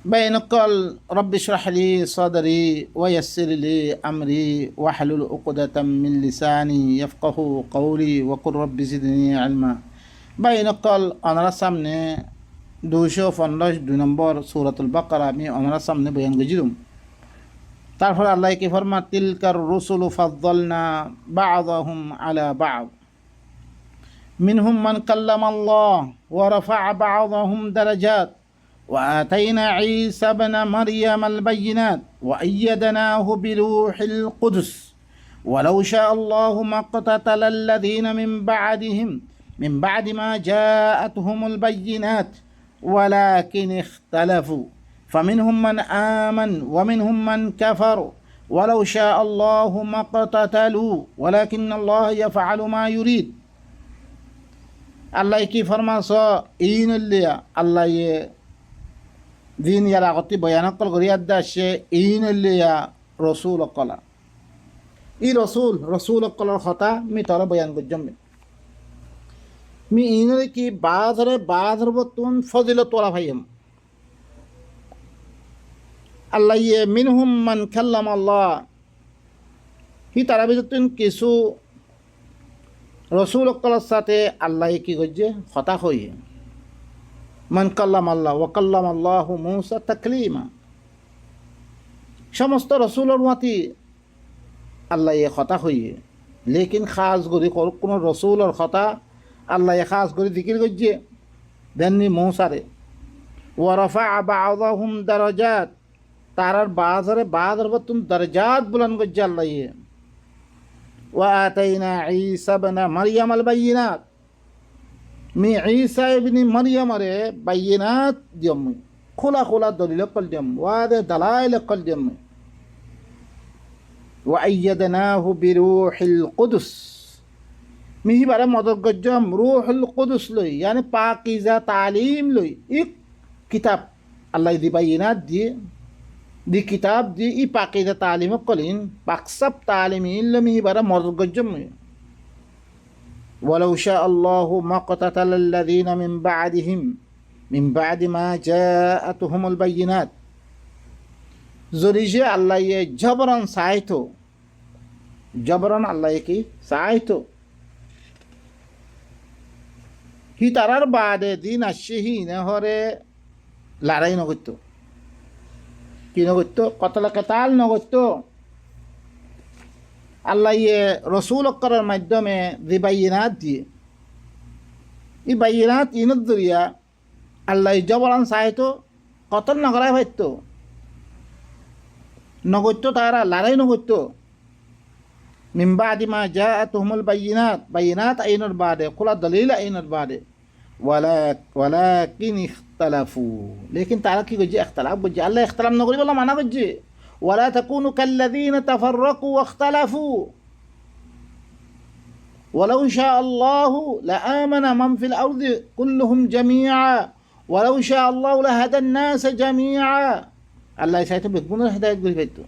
بينقل رب اشرح لي صدري ويسر لي أمري واحلل عقدة من لساني يفقه قولي وقل رب زدني علما بينقل أنا সামনে 215 2 নম্বর সূরাতুল বাকারা আমি আমার সামনে বয়ান করেছিলাম। তারপর আল্লাহ কি ফরমা তিলকার রুসুলু ফাদ্দালনা বা'দাহুম আলা বা'দ মিনহুম মান কাল্লামাল্লাহ ওয়া রাফা'a বা'দাহুম দারাজাত وآتينا عيسى ابن مريم البينات وأيدناه بروح القدس ولو شاء الله ما اقتتل الذين من بعد ما جاءتهم البينات ولكن اختلفوا فمنهم من آمن ومنهم من كفر ولو شاء الله ما اقتتلوا ولكن الله يفعل ما يريد الله كي فرماس إين اللي الله দিন ইয়ার আগতে বয়ানকল করিয়ার দাসে ইনলিয়া রসুল অকলা ই রসুল অকলার কথা মি তর বয়ান করছম মি ইনরে কি বাধর বতুন ফজিলত তোলা ভাইম আল্লাহ ইয়ে মিনহুম মান কাল্লাম আল্লাহ হি তারা ভিতর কিছু রসুল অকলার সাথে আল্লাহ কি করছে কথা হইয়ে মান কাল্লাম আল্লাহ ওয়াকাল্লাম আল্লাহ মুসা তাকলিমা সমস্ত রসুলের মাতি আল্লাহ কথা হইয়ে লেকিন খাস করি কোনো রসুলের কথা আল্লাহ খাস করে জিকির করছে দেননি মৌসারে ওয়ারফা বা'দাহুম দারাজাত তারার বাজার বতুন দারাজাত বুলান করছে আল্লাহ ওয়া আতাইনা ঈসা ইবনে মারইয়াম আল বাইয়িনাত মি ঈসা ইবনে মারইয়ামরে বাইয়িনাত দিয়ম খোলা দলিল কল দিয়ম ওয়াদে দালাইল কল দিয়ম ওয়া আইয়াদনাহু বিরূহিল কুদুস মিহি বারে মদদ গজ্জম রূহুল কুদুস লই মানে পাকিজা তালিম লই এক কিতাব আল্লাহ দি বাইয়িনাত দি কিতাব দি ই পাকিজা তালিম কলিন পাকসাব তালিম ইল্লা মিহি বারে মদদ গজ্জম ولو شاء الله ما قتتل الذين من بعد ما جاءتهم البينات জরিজে আল্লাহ জবরন চাইতো জবরন আল্লাহ কি চাইতো হি তারার বাদে দিন আসছে হি নহরে লড়াই নগত্য কি নগত্য কতলা কেতাল নগত্য আল্লাহ রসুল অক্করের মাধ্যমে যে বাইয়িনাত দিয়ে এই বাইয়িনাত ইনত দরিয়া আল্লাহ জবরান চাইতো কতল নগরাই ভাইত নগত্য তারা লড়াই নগত্য মিন বাদি মা জাআতুহুমুল বাইয়িনাত আইনের বাদে খোলা দলিল আইনের বাদে ওয়ালাকিন ইখতালাফু লেকিন তারা কি করছে ইখতিলাফ করছে আল্লাহ ইখতিলাফ নগরি বলা মানা করছে ولا تكونوا كالذين تفرقوا واختلفوا ولو شاء الله لآمن من في الأرض كلهم جميعا ولو شاء الله لهدى الناس جميعا الله يساعده بيقبون الهداية قلت بيتو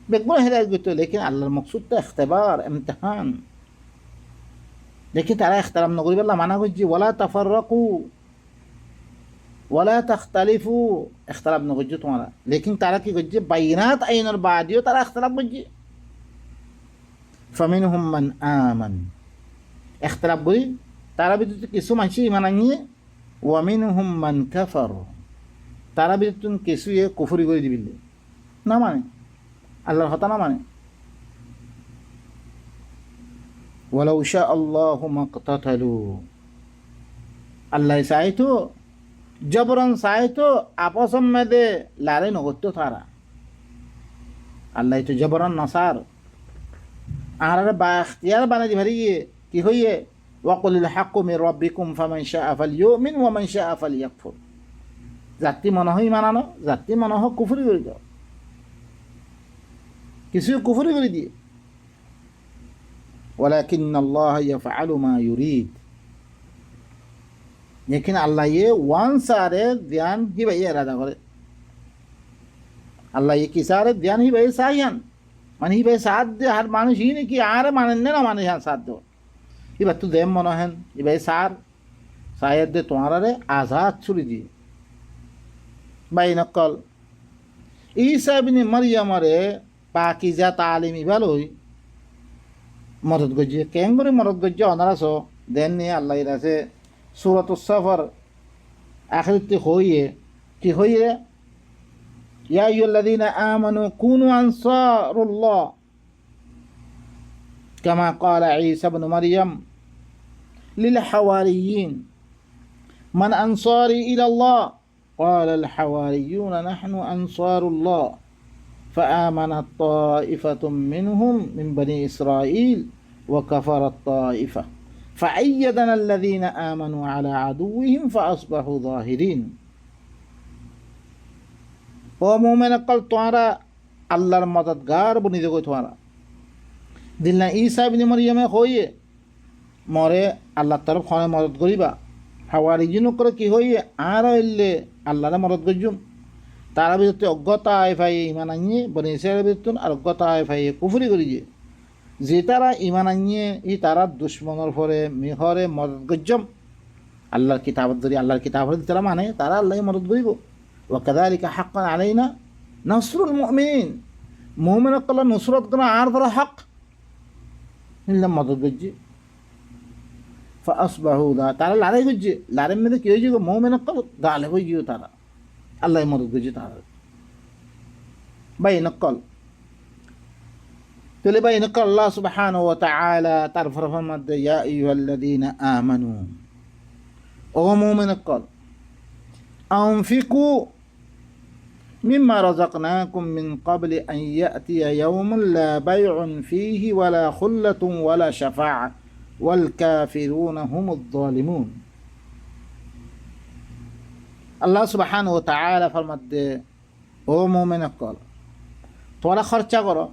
بيقبون الهداية قلت لكن الله المقصود ده اختبار امتحان لكن تعالى اختلاف نقول بالله معناه ولا تفرقوا ولا تختلفوا اختلاف نگوجه تمہارا لیکن تارا کی گوجه بینات این اور بعدیو تارا اختلاف گوجه فمنهم من آمن اختلاف گوی تارا بیدو کسو منشی ایمان آنگیه ومنهم من كفر تارا بیدو کسو یہ کفری گوی دی بیلی نا مانے اللہ خطا نا مانے ولو شاء الله ما اقتتلوا اللہ سائتو জবরন চাইতো আপসম মেদে লারে নগত্য তারা আল্লাহ তো জবরন নসার আর বা ইখতিয়ার বানাই দি ভারি কি হইয়ে ওয়াকুলিল হাক্কু মির রাব্বিকুম ফামান শাআ ফালইউমিন ওয়া মান শাআ ফালইয়াকফুর জাতি মনে হয় মানানো জাতি মনে হয় কুফরি করে দাও কিছু কুফরি করে দিয়ে ওয়ালাকিন্নাল্লাহ ইয়াফআলু মা ইউরিদ लेकिन अल्लाह ये वन सारे ध्यान ही भाई इरादा करे अल्लाह ये की सारे ध्यान ही भाई सायन मान ही भाई साथ दे हर मानुष ही नहीं कि आरे मानने ना माने यहाँ साथ दो ये बात तो देम मनोहन ये भाई सार शायद दे तुम्हारा रे आज़ाद छुरी दी বাইনকল ঈসা ইবনে মারইয়ামরে পাকিজা তালিম ইবালই মদত গজ্জে কেন করে মদত গজ্জে অনারাস দেন নিয়ে আল্লাহ আছে সূরাতুস সফর আখিরতে হইয়ে কি হইয়ে ইয়া আইয়ুহাল্লাযীনা আমানু কুনু আনসারুল্লাহ কামা ক্বালা ঈসা ইবনে মারইয়াম লিল হাওয়ারিয়িন মান আনসারি ইলাল্লাহ قال الحواريون نحن أنصار الله فآمنت طائفة منهم من بني إسرائيل وكفرت طائفة فأيدنا الذين آمنوا على عدوهم فأصبحوا ظاهرين ومؤمن قال توارا الله المددگار بني دگو توارا دلنا عيسى بن مريم خويه মরে আল্লাহ তরফ খানে মদত করিবা হাওয়ারিজিন করে কি হইয়ে আর হইলে আল্লাহরে মদত গজ্জুম তারা ভিতরে অজ্ঞতা আয় ফাই ইমান আনিয়ে বনি ইসরায়েলের ভিতর আর অজ্ঞতা আয় ফাই কুফরি করি যে তারা ইমান আনিয়ে ই তারা দুশ্মনের ফরে মিহরে মদত গজ্জম আল্লাহর কিতাবত ধরি আল্লাহর কিতাবত তারা মানে তারা আল্লাহকে মদত করিব ওয়া কাযালিকা হাক্কান আলাইনা নাসরুল মুমিনিন মুমিনকল নুসরত কোন আর ফর হক ইল্লা মদত গজ্জি فأصبحوا তারা লড়াই করছে লড়াইয়ের মধ্যে কি হয়েছে মুমিন কল গালে হয়ে গিয়ে তারা আল্লাহ মদত করছে তারা বাইনকল তাহলে বাইনকল আল্লাহ সুবহানাহু ওয়া তাআলা তার ফরমান মধ্যে ইয়া আইয়ুহাল্লাযীনা আমানু ও মুমিনকল আনফিকু মিম্মা রাযাকনাকুম মিন ক্বাবলি আন ইয়াতিয়া ইয়াওমুন লা বাইউন ফীহি ওয়ালা খুল্লাতুন ওয়ালা শাফাআ والكافرون هم الظالمون আল্লাহ সুবহানাহু ওয়া তাআলা ফরমাতে ও মুমিন কল তোমরা খরচা করো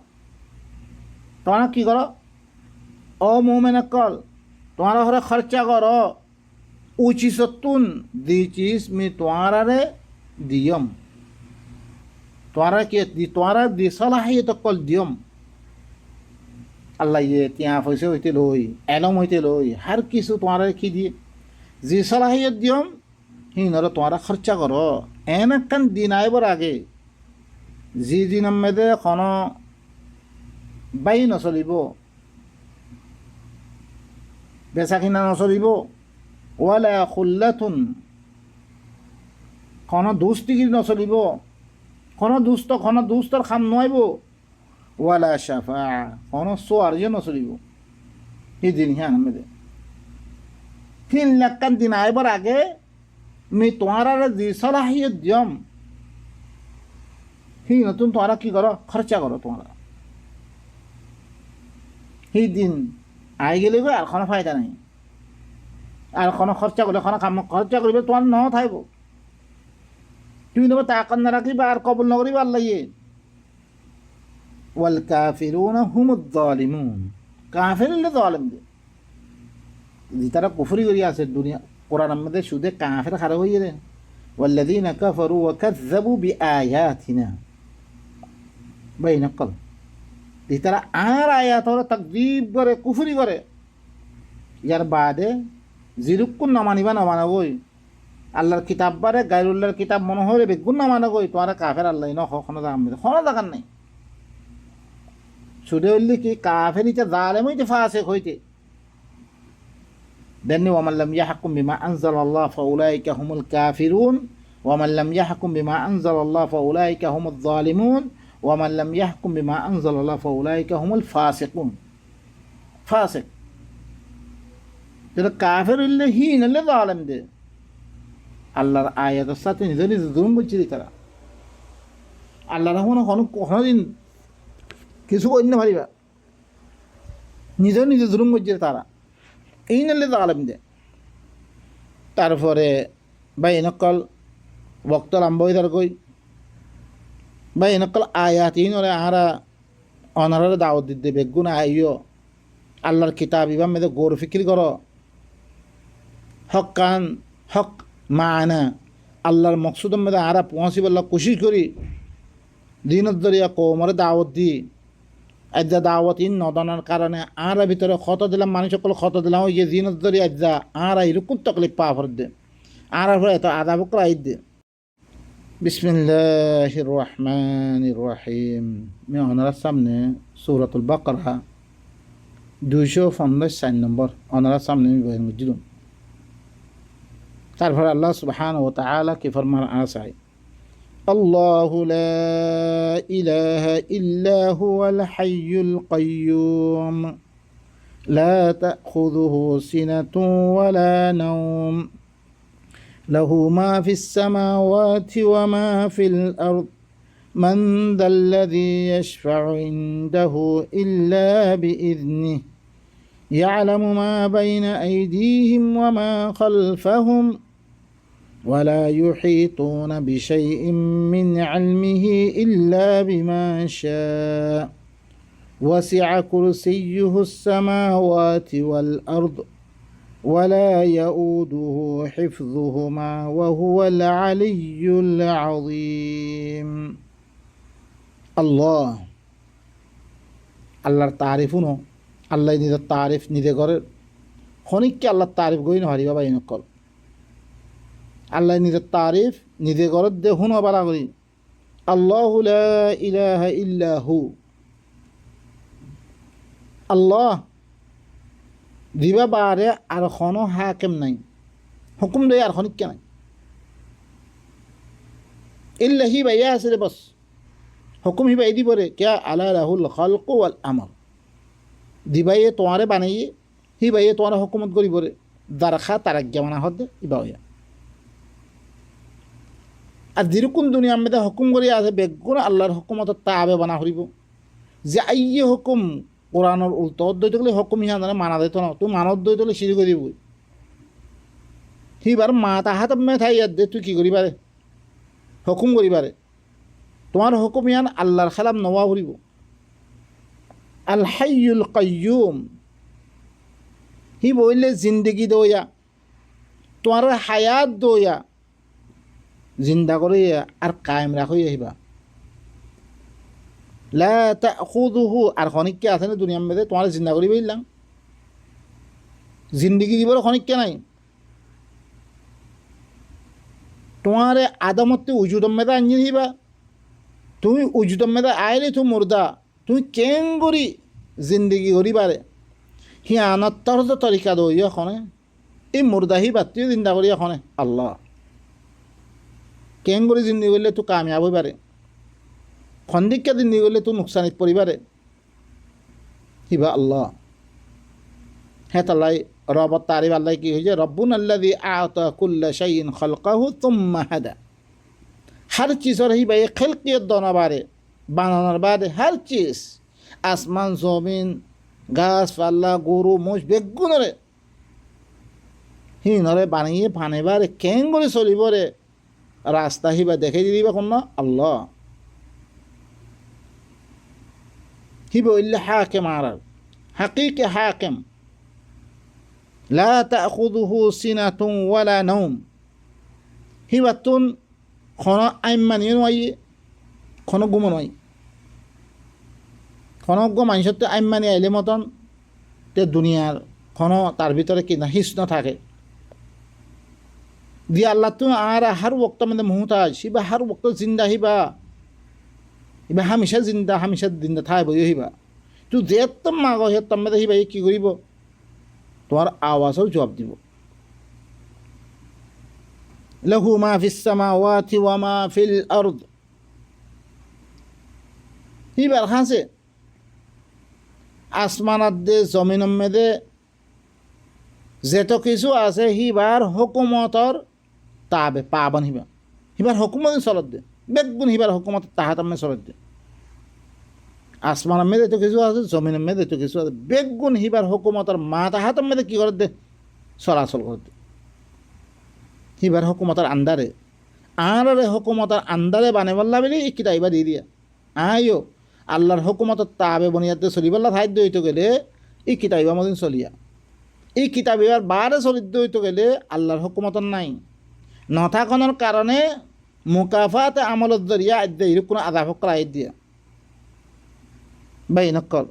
তোমরা কি করো ও মুমিন কল তোমরা হরে খরচা করো উচিসতুন দি চিজ মি তোমারে দিয়ম তোমরা কি দি তোমরা দি সলাহিয়ত কল দিয়ম আল্লাহ ইয়ে তিয়া পয়সা হইতে লই এলম হইতে লই হার কিছু তোমার কি দিয়ে যে সলাহিয়ত দিয়ম হিনর তোমারা খরচা করো এন একখান দিন আইবার আগে যে দিনের মধ্যে কোনো বাই নচলিব বেচা কিনা নচলিব ওয়ালা খুল্লাতুন কোনো দুস্তিগিরি নচলিব কোনো দুস্তর খাম নইব ওয়ালা শাফা কোনো সোয়ার্য নচলিব সেই দিন হ্যাঁ আমাদের 3 লাখ দিন আইবার আগে আমি তোমার যে সলাহিয়ত দিয়ম সেই নতুন তোমরা কি করো খরচা করো তোমরা সেই দিন আই গেলে আর কোনো ফায়দা নাই আর কোনো খরচা করলে কোনো কাম খরচা করবে তোমার ন থাকব তুমি নেবো তাকান না রাখিবা আর কবল নকরিবা আল্লাহ ইয়ে ওয়াল কাফিরুনা হুমুদ যালিমুন কাফির হলে জালিম দে যে তারা কুফরি করি আছে দুনিয়া কোরআনের মধ্যে শুধু কাফির খারাপ হয়ে রে ওয়াল্লাযীনা কাফারু ওয়া কাযযাবু বিআয়াতিনা বাইনাকাল যে তারা আর আয়াত হলে তাকযীব করে কুফরি করে ইয়ার বাদে জিরুকুন না মানিবা না মানাবই আল্লাহর কিতাব বারে গায়রুল্লাহর কিতাব মনে হলে বেগুন না মানাবই তোরা কাফির আল্লাহ ন কখনো দেখার নাই শুধু হইলে কি কাফের হইতে জালেম হইতে ফাসিক হইতে দেননি ওয়া মান লাম ইয়াহকুম বিমা আনজালাল্লাহ ফাউলাইকা হুমুল কাফিরুন ওয়া মান লাম ইয়াহকুম বিমা আনজালাল্লাহ ফাউলাইকা হুমুজ জালিমুন ওয়া মান লাম ইয়াহকুম বিমা আনজালাল্লাহ ফাউলাইকা হুমুল ফাসিকুন ফাসিক যেটা কাফের হইলে হিন হইলে জালেম দে আল্লাহর আয়াতের সাথে নিজে নিজে জুলুম করছে তারা আল্লাহ রহমান কোনোদিন কিছু অন্য পারিবা নিজে জুলুম করছে তারা এই নালে জালেম দে তারপরে বাইনকল বক্ত আরম্ভ হয়ে তার কই বাইনকল আয়াত ইনরে আহারা অনারে দাওয়াত দিতে বেগুন আইও আল্লাহর কিতাব ইবাম মেদে গৌর ফিকির করো হক কান হক মানা আল্লাহর মকসুদের মেদে আরা পৌঁছিবার কোশিশ করি দিনত দরিয়া কৌমরে দাওয়াত দি আজ্জা দাওয়াত ইন নদনার কারণে আরা ভিতরে ক্ষত দিলাম মানুষ সকল ক্ষত দিলাম ওই যে দিনত দরিয়া আজ্জা আরা এরকম তকলিফ পা ফর দে আরা ফলে এত আদাব করাই দে বিসমিল্লাহির রহমানির রহিম। আমি ওনার সামনে সূরাতুল বাকারা 254 নম্বর ওনার সামনে আমি বয়ান করছিলাম। তারপর আল্লাহ সুবহানাহু ওয়া তাআলা কি ফরমান আছে, আল্লাহু লা ইলাহা ইল্লা হুয়াল হাইয়ুল কাইয়্যুম লা তাখুযুহু সিনাতুন ওয়ালা নাওম له ما في السماوات وما في الأرض من ذا الذي يشفع عنده إلا بإذنه يعلم ما بين أيديهم وما خلفهم ولا يحيطون بشيء من علمه إلا بما شاء وسع كرسيه السماوات والأرض ولا يؤوده حفظهما وهو العلي العظيم الله আল্লাহর তারিফুনো আল্লাহ নিজের তারিফ নিজে করে খনিককে আল্লাহর তারিফ গই নহারি বাবা ইনকল আল্লাহ নিজের তারিফ নিজে করে দে হুন বালা করি আল্লাহু লা ইলাহা ইল্লা হু আল্লাহ দিবা বারে আর কোনো হাকিম নাই, হুকুম দেয় আর খনিক নাই ইল্লা হি বাইয়া আছে রে বস হুকুম হি বাই দিবরে ক্যা আলা লাহুল খালকু ওয়াল আমর দিবাইয়ে তোমারে বানাইয়ে হি বাইয়ে তোমার হুকুমত করিবরে দারখা তারাজ্ঞা মানা হদ ইবা হইয়া আর যেরকম দুনিয়া মেয়েদের হুকুম করি আছে বেগুন আল্লাহর হুকুমত তাবে বানা হরিব যে আইয়ে হুকুম কোরআনের উল্টো অদ্বৈত গেলে হুকুম ইহা জানে মানা দিত না তুই মানব দ্বৈত গেলে সিঁড়ি করিব সিবার মা তাহাত মে থাই দে তুই কি করিবারে হুকুম করিবারে তোমার হুকুম ইহান আল্লাহর খেলাম নওয়া হরিব আল হাইয়ুল কাইয়্যুম হি বললে জিন্দগি দইয়া তোমার হায়াত দইয়া জিন্দা করে আর কায়েম রাখই আহিবা লা তাখুযুহু আর খনিককে আছে না দুনিয়ার মধ্যে তোমার জিন্দা করি বললাম জিন্দগি দিবার খনিককে নাই তোমার আদমতে উজুদম মেদা আনি দিবা তুমি উজুদম মেদা আইলে তুমি মুর্দা তুমি কেন করি জিন্দগি করিবারে হি আনাত্তর তরিকা দই এখনে এই মুর্দা হি বাতিও জিন্দা করি এখনে আল্লাহ কেন করে জিন্দগি করলে তো কামিয়াব হইবারে খন্দিকা জিন্দগি করলে তো নুকসানিত পরিবারে হিবা আল্লাহ হ্যাঁ তাল্লাই রবত তারিফ আল্লাহ কি হয়েছে রব্বুন আল্লাযী আ'তা কুল্লা শাইইন খালকাহু তুম্মা হাদা हर चीज़ और ही भाई खिलकियत दोनों बारे बानानर बारे हर चीज़ आसमान ज़मीन घास फाल्ला गरु मोष बेगुनरे হি নরে বানিয়ে ফানে বারে কেন করে চলিব রে রাস্তা হিবা দেখে দিবা কোন আল্লাহ হি বললে হাকিম আর হাকিকি হাকিম লা তাখুযুহু সিনাতুন ওয়ালা নাওম হিবাতুন কোনো আইমানি নয় কোনো গুম নয় কোনো গো মানুষতে আইমানি আইলে মতন তে দুনিয়ার কোনো তার ভিতরে কি না হিস না থাকে দিয়ে আল্লাহ তুমি আর হার ওক্ত মানে মুহতাজ হিবা হার ওক্ত জিন্দা হিবা হিবা হামেশা জিন্দা থাই বই হিবা তুই যেতম মাগ হেতম মেদে হিবা কি করিব তোমার আওয়াজও জবাব দিব লাহু মা ফিস সামাওয়াতি ওয়া মা ফিল আরদ হিবার হাসে আসমানাত দে জমিনের মেদে যেত কিছু আছে হিবার হুকুমতর তাবে পাবন হিবা হিবার হুকুমত চলত দে বেগুন হিবার হুকুমত তাহাতামে চলত দে আসমানের মেদে তো কিছু আছে জমিনের মেদে তো কিছু আছে বেগুন হিবার হুকুমতর মা তাহাতাম মেদে কি করে দে চলাচল করে দে হিবার হুকুমতর আন্দারে আরে হুকুমতর আন্দারে বানেবাল্লা বলে এই কিতা এবার দিয়ে দিয়া আয়ো আল্লাহর হুকুমতর তাবে বনিয়াতে চলিবাল্লা খাদ্য হইতে গেলে এই কিতাইবা মদিন চলিয়া এই কিতাব এবার বারে চলিত হইতে গেলে আল্লাহর হুকুমতর নাই নথাকনের কারণে মুকাফাত আমলত জরিয়া আদ্যা এরকম আদাব করা দিয়া বাই নকল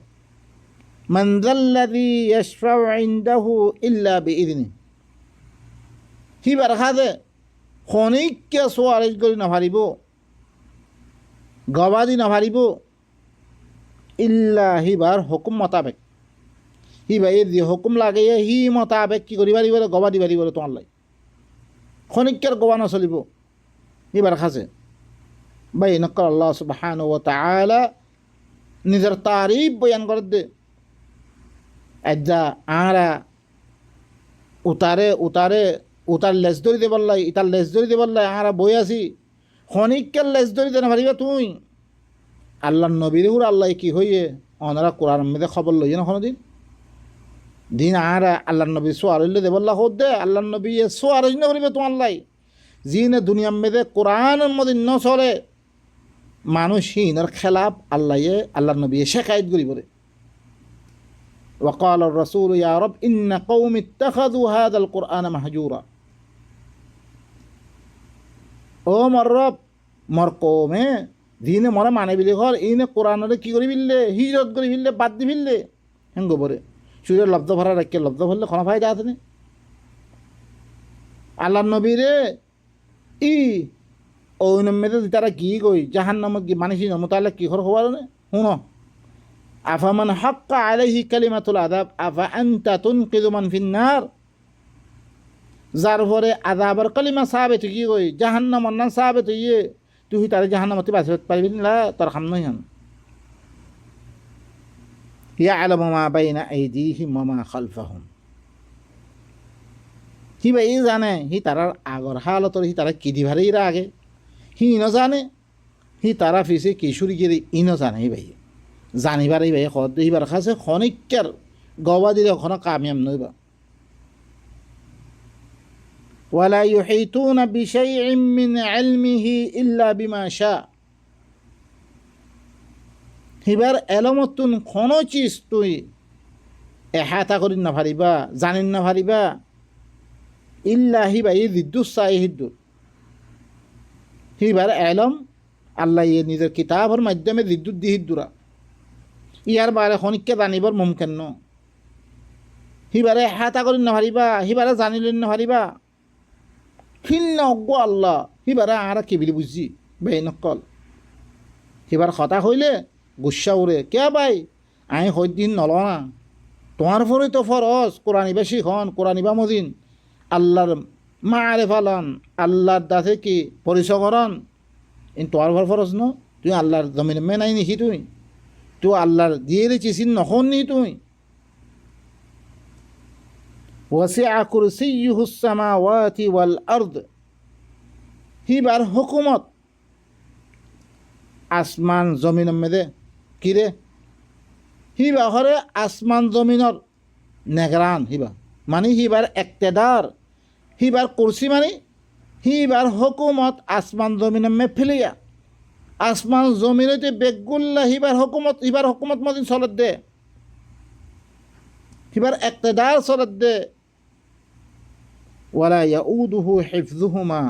মান যাল্লাযী ইয়াশফাউ ইনদাহু ইল্লা বিইযনি হিবার খাদে খনিককে সোয়ারেজ কৰি নাভাৰিব, গবাদি নাভাৰিব, ইল্লা হিবাৰ হুকুম মতাবেক, হিবাই যি হুকুম লাগে সি মতাবেক কি কৰি পাৰিব, গবাদি পাৰিব তোমালৈ। খনিকের গোয়া নচলিব এবার খাসে ভাই নকর আল্লাহ সুবহানাহু ওয়া তাআলা নিজের তারিফ বয়ান করে দে। আজ্জা আরা উতার লেজ ধরি দে বললাই, ইতার লেজ ধরি দে বললাই, আরা বই আছি খনিকের লেজ ধরি দে না পারিবা তুই। আল্লাহ নবীর হুর আল্লাহ কি হইয়ে ওনারা কোরআন মধ্যে খবর লইয়ে না কোনোদিন দিন আর আল্লাহ নবী সোয়ার হইলে দেবল্লা হোদ দে আল্লাহ নবী সোয়ার না করিবে তোমার লাই জিনে দুনিয়ার মেয়েদের কোরআনের মধ্যে ন চলে মানুষ হিনের খেলাপ আল্লাহ নবী শেখায়ত করি বলে। وقال الرسول يا رب إن قوم اتخذوا هذا القرآن مهجورا ও মর রব মর কৌমে দিনে মরে মানে বিলি ঘর ইনে কোরআনরে কি করি বিললে হিজরত করি বিললে বাদ দি বিললে হেঙ্গ বলে সূর্যের লব্ধ ভরা রাখকে লব্ধ ভরলে কোনো ফায়দা আছে না। আল্লাহ নবীরে ই ওই নমেতে তারা কি কই জাহান্নামত কি মানিসি নমতালে কি ঘর হবার না শুনো আফামান হাক্কা আলাইহি কালিমাতুল আযাব আফা আনতা তুনকিযু মান ফিন্নার যার পরে আযাবের কালিমা সাবিত কি কই জাহান্নামর না সাবিত ইয়ে তুই তারে জাহান্নামতে বাঁচাতে পারবি না তোর কাম নয়। ইয়ালামু মা বাইনা আইদিহিম ওয়া মা খালফাহুম হি ভাই জানে হি তারার আগর হালতর হি তারা কি দিভারে ইরা আগে হি ন জানে হি তারা ফিসে কিশোরী গিরি ইনো জানে হি ভাই জানিবার এই ভাই খদ দিবার খাসে খনিকের গবা দিলে ওখানে কামিয়াম নইবা। ওয়ালা ইউহিতুনা বিশাইইন মিন ইলমিহি ইল্লা বিমা শা হিবার এলমতুন কোনো চিজ তুই এহাতা করি না ভারিবা জানিন না ভারিবা ইল্লা হিবা ই দিদ্দুস সাই হিদ্দুর হিবার এলম আল্লাহ ইয়ে নিজের কিতাবের মাধ্যমে দিদ্দুত দি হিদ্দুরা ইয়ার বারে খনিককে জানিবার মুমকিন ন হিবারে এহাতা করি না ভারিবা হিবারে জানিলেন না ভারিবা হিন্ন অজ্ঞ আল্লাহ হিবারে আর কি বিলি বুঝছি বেই নকল হিবার কথা হইলে গুসা উড়ে কে ভাই আমি হইদিন নল না তোমার পরে তো ফরজ কোরআনিবা শিখন কোরআনিবা মদিন আল্লাহর মারে ফালান আল্লাহর দাসে কি পরিচয় করন ইন তোমার ভর ফরজ ন তুই আল্লাহর জমিন মে নাই নিখি তুই আল্লাহর দিয়ে চিসিন নখন নি তুই। ওয়াসিআ কুরসিয়্যুহুস সামাওয়াতি ওয়াল আরদ হিবার হুকুমত আসমান জমিনের মেদে কিরে হিবা হরে আসমান জমিনর নেগরান হিবা মানে হিবার একতেদার হিবার কুরসি মানে হিবার হুকুমত আসমান জমিনের মে ফেলিয়া আসমান জমিনতে বেগুল্লা হিবার হুকুমত মদিন চলত দে হিবার একতেদার চলত দে। ওয়ালা ইয়াউদুহু হিফযুহুমা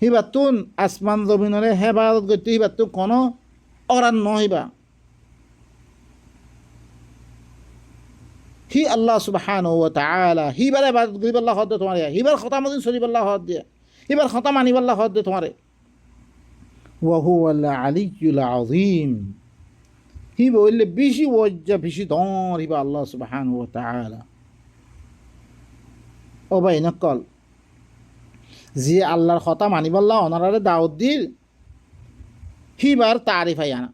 হিবার তুন আসমান জমিনরে হেফাজত করতে হিবার তুন কোনো অরান নহিবা হি আল্লাহ সুবহানাহু ওয়া তাআলা হিবার ইবাদত করিব আল্লাহ হদ তোমারে হিবার কথা মদিন চলিব আল্লাহ হদ দিয়ে হিবার কথা মানিব আল্লাহ হদ দে তোমারে। ওয়া হুয়াল আলিয়্যুল আযীম হি বললে বেশি ওয়াজ্জা বেশি দর হিবা আল্লাহ সুবহানাহু ওয়া তাআলা। ও ভাই নকল যে আল্লাহর কথা মানিব আল্লাহ অনারারে দাওয়াত দিল হিবার তারিফ আনা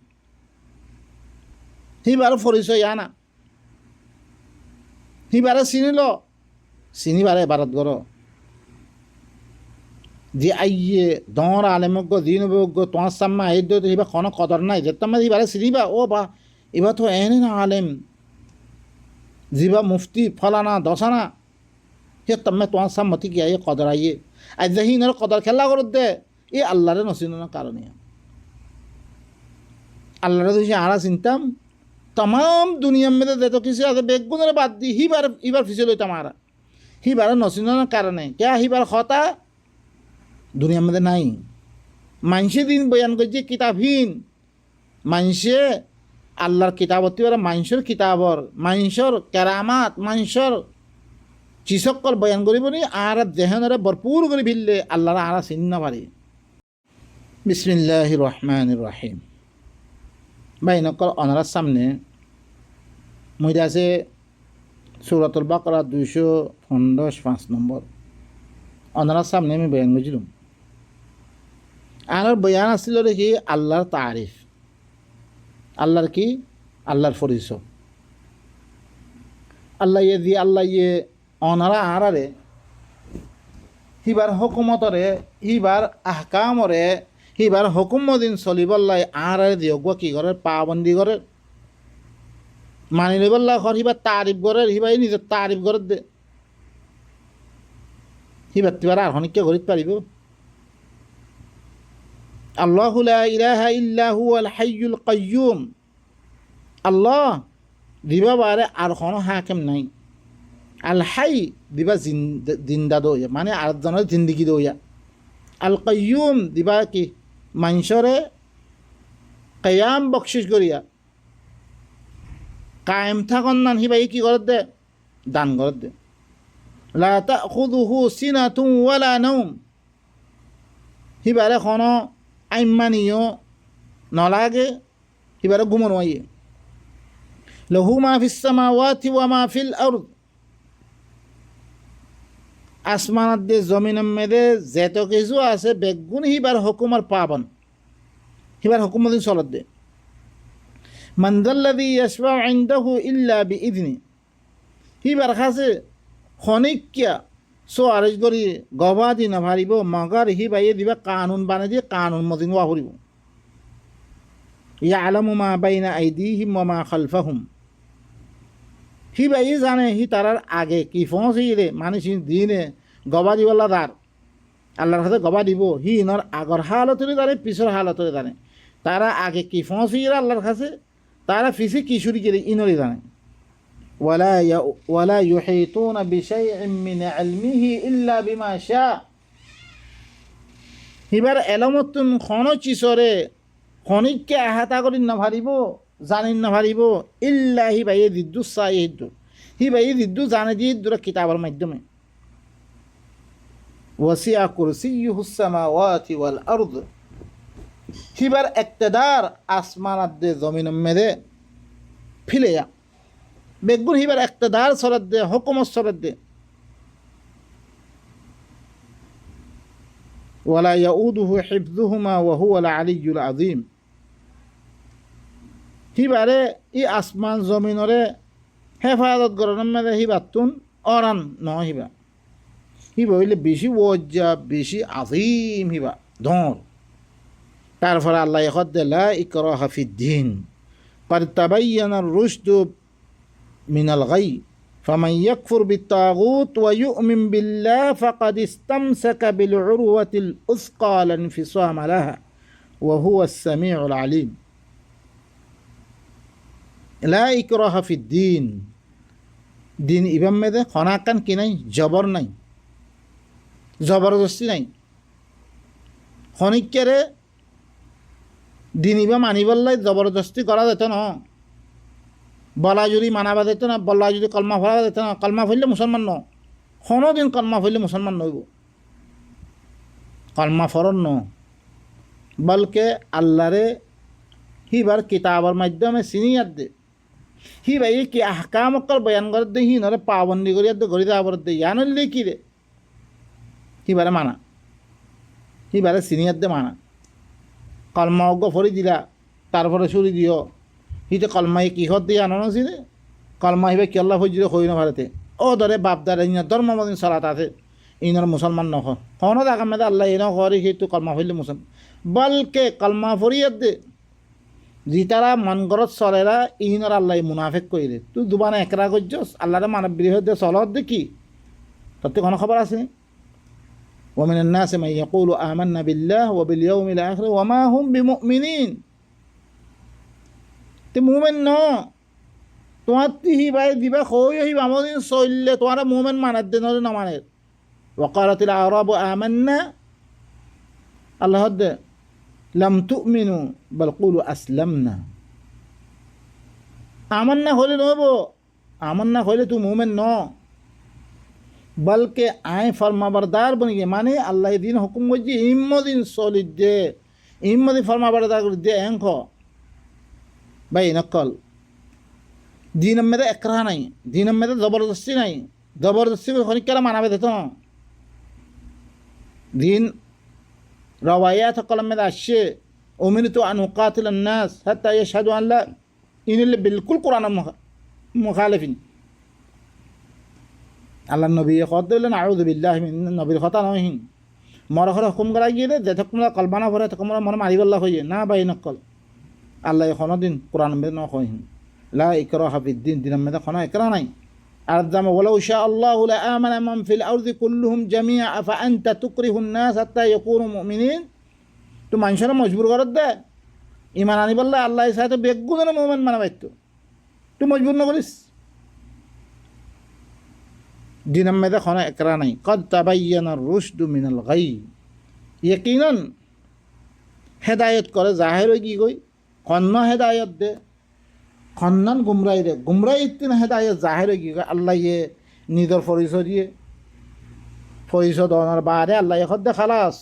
হিবার পরিচয় আনা হিবারে চিনিবারে বারত গর যে আইয়ে দর আলেমজ্ঞ দিন অভিজ্ঞ তোমার সাম্মা এই হিবা কোনো কদর নাই যে তোমার হিবারে চিনিবা ও বা এবার তো এনে না আলেম জিবা মুফতি ফলানা দশানা সে তুমি তোমার সাম্মতি কি আইয়ে কদর আইয়ে আজ দেখি ইনার কদর খেলা করত দে এ আল্লাহরে নচিনার কারণে আল্লাহরে যদি আরা চিনতাম तमाम दुनिया में तो किसी आगे बेगुन बात दी ही बार फिसल होता हमारा ही बार नसीना कारण है क्या ही बार खाता दुनिया में नहीं मानसे दिन बयान कर किताबहीन मानसे अल्लाहर किताब होती बार मानसर किताबर मानसर करामात मानसर চিসকল বয়ান কৰিব নি আর দেহনরে ভরপুর করে ফিরলে আল্লাহর আরা চিন্ন পারি। বিসমিল্লাহির রহমানির রহিম। বাইনকল অনারার সামনে মধ্যে আছে সূরাতুল বাকারা 215 নম্বর। অনারার সামনে আমি বয়ান করছিলাম। আর বয়ান আসছিল দেখি আল্লাহর তারিফ, আল্লাহর কি, আল্লাহর পরিচয়। আল্লাহ দিয়ে আল্লাহ অনারা আরারে হিবার হুকুমতরে হিবার আহকামরে হিবার হুকুম দিন চলিবল্লাই আরারে দিয়ক কি করে পাবন্দি করে মানি লইবল্লা ঘর হিবার তারিফ করে হিবাই নিজের তারিফ করে দে হিবার তিবার আর হনিকে করিতে পারিব। আল্লাহু লা ইলাহা ইল্লা হুয়াল হাইয়ুল কাইয়্যুম। আল্লাহ দিবা বারে আর কোনো হাকিম নাই। আল হাই দিবা জিন্দা দইয়া মানে আরেকজনের জিন্দিগি দইয়া। আল কাইয়্যুম দিবা কি মানুষরে কায়াম বকশিস করিয়া কায়েম থাকন নান হিবাই কি করে দে দান করে দে। লা তাখুযুহু সিনাতুন ওয়ালা নাওম। হিবারে কোনো আইমানিও নলাগে হিবারে ঘুমন ওয়াইয়ে। লাহু মা ফিস সামাওয়াতি ওয়া মা ফিল আরদ। আসমানাত দে জমিনের মেদে যেত কিছু আছে বেগুন হিবার হুকুমার পাবন হিবার হুকুম দিন চলত দে। মান যাল্লাযী ইয়াশফাউ ইনদাহু ইল্লা বিইযনি। হিবার কাছে খনিকিয়া সোয়ারেজ করি গবাদি না ভারিব মগার হিবাইয়ে দিবা কানুন বানাই দিয়ে কানুন মদিন ওয়া করিব। ইয়ালামু মা বাইনা আইদিহিম ওয়া মা খালফাহুম। হিবাই জানে হি তারার আগে কি পৌঁছিলে মানুষ দিনে গবা দিবল্লা দার আল্লাহর কাছে গবা দিব হি ইনর আগর হালতরে দাঁড়ে পিছর হালতরে দাঁড়ে তারা আগে কি পৌঁছিলে আল্লাহর কাছে তারা পিছে কি শুরু করে ইনরে জানে। ওয়ালা ইউহিতুনা বিশাইইন মিন ইলমিহি ইল্লা বিমা শা। হিবার এলমতুন খন চিছরে খনিককে আহাতা করি না ভারিব জানিন না ভারিব ইল্লা হিবাই দিদ্দু চাই হিদ্দু হিবাই দিদ্দু জানে দিয়ে দুরা কিতাবের মাধ্যমে। ওয়াসিআ কুরসিয়্যুহুস সামাওয়াতি ওয়াল আরদ। হিবার ইক্তদার আসমানাত দে জমিনের মেদে ফিলেয়া বেগুন হিবার ইক্তদার সরদ দে হুকুমত সরদ দে। ওয়ালা ইয়াউদুহু হিফযুহুমা ওয়া হুয়াল আলিয়্যুল আযীম। হিবারে ই আসমান জমিনরে হেফাজত করার মেদে হিবাতুন অরান ন হিবা হিবা হইলে বেশি ওজ্জা বেশি আজিম হিবা ধর। তারপরে আল্লাহ ইখদ্দে লা ইকরাহা ফিদ্দীন ক্বাদ তাবায়্যানার রুশদু মিনাল গাই ফামান ইয়াকফুর বিত্তাগুত ওয়া ইউমিন বিল্লাহ ফাকাদ ইসতামসাকা বিল উরওয়াতিল উসকা লা ইনফিসামা লাহা ওয়া হুয়াস সামিউল আলিম। লা ইকরাহা ফিদ্দীন। দিন ইবাম মেদে খনাকান কি নাই জবর নাই জবরদস্তি নাই। খনিকেরে দিন ইবা মানিবল্লাই জবরদস্তি করা যেত না। বলা যদি মানাবা যেত না বলা যদি কলমা ফলা যেত না। কলমা ফেললে মুসলমান ন কোনো দিন কলমা ফেললে মুসলমান নইব। কলমা ফরন ন বলকে আল্লাহরে হিবার কিতাবের মাধ্যমে চিনিয়াত দে হিবাই কি আহকাম অকল বয়ান করে দে হি নরে পাবন্দি করিয়া দে গড়ি দেওয়ার দে ইয়ানলে কি রে হিবারে মানা হিবারে চিনিয়াত দে মানা। কলমা অজ্ঞ ফরি দিলা তারপরে চুরি দিও হিতে কলমাই কিহত দিয়ে আনো নাছিলে কলমা হিবে কি আল্লাহ ফজিরে হই না ভারতে ও ধরে বাপদারে ইনার ধর্ম মদিন চলাত আছে ইনার মুসলমান নখ কোনো দেখা মেদে আল্লাহ এনে করি সেইটো কলমা ফরিলে মুসলমান বলকে কলমা ফরিয়াত দে যি তারা মন গরত চলেরা ইহিনর আল্লাহ মুনাফেক কইরে তুই দুবানে একরা করছস আল্লাহরে মানব বিরোধ দে চলত দেখি তাতে কোনো খবর আছে। ومن الناس من يقول آمنا بالله وباليوم الآخر وما هم بمؤمنين। তে মুমিন ন তোমার তিহি ভাই দিবা খই হিবা মদিন চললে তোমার মুমিন মানার দে নরে না মানে। وقالت الأعراب آمنا আল্লাহ দে লাম তুমিনু বল কুলু আসলামনা। আমান্না হলে নব আমান্না হলে তুই মুমিন ন বলকে আয় ফরমাবরদার বনি গে মানে আল্লাহ দিন হুকুম করছি ইম্মদিন সলিদ দে ইম্মদিন ফরমাবরদার করে দে এঙ্ক ভাই নকল দিনের মেয়েদের একরা নাই দিনের মেয়েদের জবরদস্তি নাই জবরদস্তি খনিকেরা মানাবে দিত দিন রওয়ায়াত কলম মেয়েদের আসছে উমিরতু আন উকাতিল الناس حتى يشهدوا ان لا ইনিলে বিলকুল কোরআন মুখালিফিন আল্লাহ নবী কত দিলেন আউযু বিল্লাহি মিন নবীর কথা নহিন মরখর হুকুম করা গিয়ে যে তোমরা কলবানা ভরে তোমরা মনে মারিবাল্লাহ হইয়ে না ভাই নকল আল্লাহ কোনো দিন কোরআন মে নহিন লা ইকরাহা ফিদ্দিন দিনের মধ্যে কোনো ইকরা নাই আর দাম ওয়ালাউ শা আল্লাহু লা আমানা মান ফিল আরদি কুল্লুহুম জামিআ আফা আনতা তুকরিহুন নাস হাত্তা ইয়াকুনু মুমিনিন তো মানুষেরা মজবুর করত দে ইমান আনিবাল্লাহ আল্লাহ সাথে বেগুনের মুমিন মানাবাইতো তুই মজবুর না করিস দিনের মধ্যে কোনো একরা নাই কদ তাবাইয়ানা রুশদু মিনাল গাই ইয়াকিনান হেদায়েত করে জাহের কি কই কন্ন হেদায়েত দে খন্নান গুমরাই দে গুমরাই ইতিন হেদায়েত জাহের কি কই আল্লাহ ইয়ে নিজের পরিচয় দিয়ে পরিচয় দেওয়ার বাদে আল্লাহ এখন দে খালাস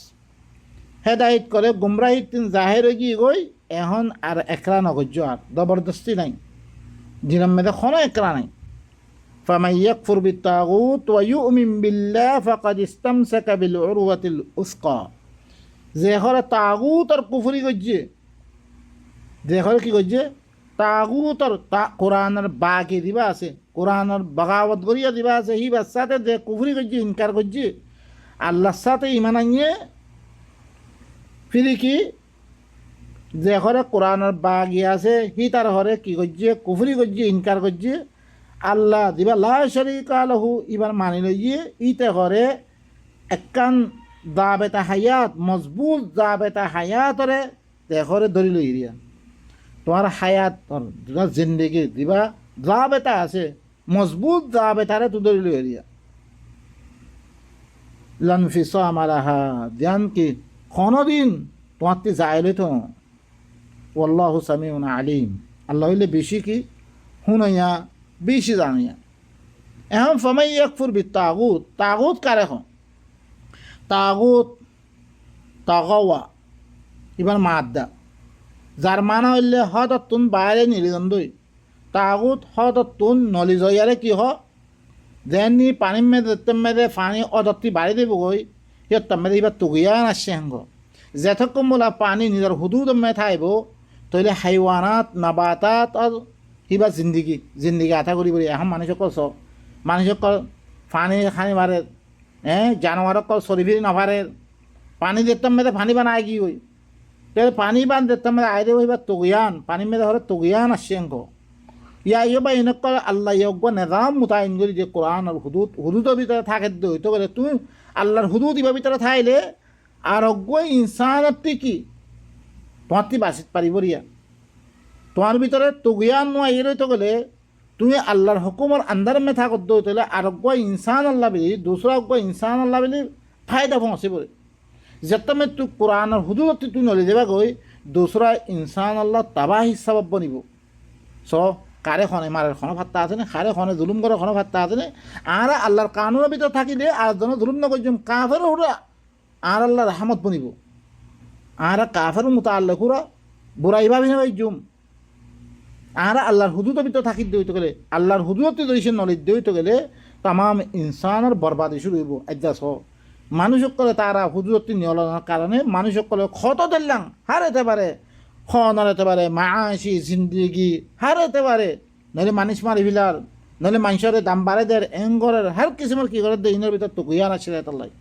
হেদায়েত করে গুমরাই ইতিন জাহের কি কই এখন আর একরা নগর্য আর জবরদস্তি নাই দিনের মধ্যে কোনো একরা নাই فمن يكفر بالطاغوت ويؤمن بالله فقد استمسك بالعروة الوثقى যে হরে তাগুত আর কুফরি করছে যে হরে কি করছে তাগুত আর কোরআনের বাকি দিবা আছে কোরআনের বগাবত করিয়া দিবা আছে হি বাচ্চাতে যে কুফরি করছে ইনকার করছে আল্লাহর সাথে ইমান আনিয়ে ফিরি কি যে হরে কোরআনের বাগি আছে হি তার হরে কি করছে কুফরি করছে ইনকার করছে আল্লাহ দিবা লা শারীকা লাহু ইবার মানি লইয়ে ইতে করে একান দাবেতা হায়াত মজবুত দাবেতা হায়াতরে দেখরে ধরি লই রিয়া তোমার হায়াত তোমার জিন্দগি দিবা দাবেতা আছে মজবুত দাবেতারে তো ধরি লই রিয়া লানফিসাম আলাহা ধ্যান কি কোনদিন তোমার তে যাইলে তো আল্লাহু সামিউন আলিম আল্লাহ হইলে বেশি কি হুনাইয়া বেশি জানিয়া এখন ফমাই ইয়াকফুর বিত্তাগুত তাগুত কারে হন তাগুত তাগাওয়া এবার মাদ্দা যার মানা হইলে হদতুন বাইরে নিলিদন্দই তাগুত হদতুন নলিজয়ারে কি হ যেনি পানি মেদে পানি অদত্তি বাড়ি দেব গই সিহঁত মেদে এবার তুগিয়া আসছে হেঙ্গ যেথকম বোলা পানি নিজের হুদুদ মে থাইব তইলে হাইওয়ানাত নাবাতাত কিবা জিন্দিগি আঠা কৰি এখন মানুহসকল মানুহসকল পানী খানি মাৰে জানোয়ারক চৰি ফিৰি নাভাৰে পানী দেতাম মেদে পানী বানাই কি হই পানী বান দেতাম মেদে আই দেব এবার তুগিয়ান পানি মেদে হরে তুগিয়ান আসছে হেঙ্গ ইয়া বা এনেকুৱা আল্লাহ ইয়জ্ঞ নেজাম মুতায়ন কৰি যে কোরআন আর হুদুদের ভিতরে থাকে হইতে গেলে তুমি আল্লাহর হুদুদ ইবার ভিতরে থাইলে আর অজ্ঞ ইনসানের কি তোমার তি বাঁচিত পারিব রিয়া তোমার ভিতরে তুগিয়ান নোয়া ইয়ে রইতে গেলে তুমি আল্লাহর হুকুমর আন্দার মে থাকত হইতে আরোগ্য ইনসান আল্লাহ বলি দুসরা অজ্ঞ ইনসান আল্লাহ বলি ফায়দা পৌঁছে পড়ে যেতমে তুই কোরআনের হুদুদত তুই নলে যাবা গই দুসরা ইনসান আল্লাহ তাবাহ হিসাব বনিব স কারে খনে মারের খনো ভাত্তা আছে না কারে খনে জুলুম করে খনো ভাত্তা আছে না আর আল্লাহর কানুনের ভিতরে থাকিলে আর জন জুলুম নকরজুম কাফের ওরা আর আল্লাহ রহমত বনিব আর কাফের মতো আল্লাহ কুরা বুড়াই ভাবি না জুম আর আল্লাহর হুদুদের ভিতরে থাকি দইতে গেলে আল্লাহর হুদুদতে যদি সে নলেজ দইতে গেলে তাম ইনসানের বরবাদি শুরু হইব এদাস মানুষসকলে তারা হুদুদতি নিয়লনার কারণে মানুষসকলে ক্ষত দিলাম হারাতে পারে খনাতে পারে মাসি জিন্দিগি হারাতে পারে নইলে মানুষ মারি ফেলার নইলে মানুষের দাম বাড়ে দেয় এঙ্গরের হার কিসিমের কি করে দেয় ইনের ভিতর তো গুইয়ান আছে তাল্লাই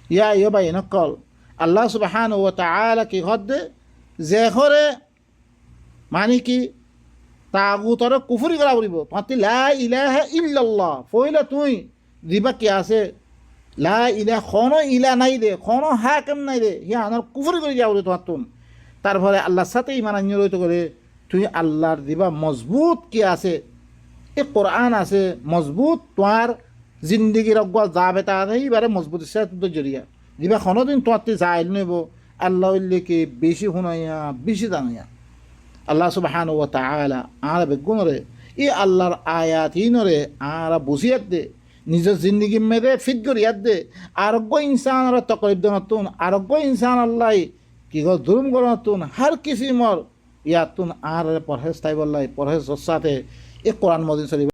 ইয়া ইয় বা ইনকল আল্লাহ সুবহানাহু ওয়া তাআলা কি হদ্দে যে ঘরে মানে কি তাগুতর কুফরি করা বলিব তোমার লা ইলাহা ইল্লাল্লাহ ফইলা তুই দিবা কি আছে লা ইলাহা কোনো ইলা নাই দে কোনো হাকিম নাই দে ইয়া আনার কুফরি করে যাও তোমার তুন তারপরে আল্লাহর সাথে ইমান আনিয়ে রইতে করে তুই আল্লাহর দিবা মজবুত কি আছে এ কোরআন আছে মজবুত তোমার জিন্দিগির অজ্ঞা যা বেতা আছে এইবারে মজবুত ইচ্ছা তো জরিয়া দিবা কোনোদিন তোমার যাইল নেব আল্লাহ কি বেশি শুনাইয়া বেশি জানাইয়া আল্লাহ সুবহানাহু ওয়া তাআলা আর বেগুনরে ই আল্লাহর আয়াত হিনরে আর বুঝিয়াত দে নিজের জিন্দগি মেরে ফিট করিয়াত দে আরোগ্য ইনসান আর তকলিফ দনতুন আরোগ্য ইনসান আল্লাহ কি গো জুলুম গণতুন হার কিসিমর ইয়াতুন আর পরহেজ তাই বললাই পরহেজ সাথে এ কোরআন মদিন শরীফ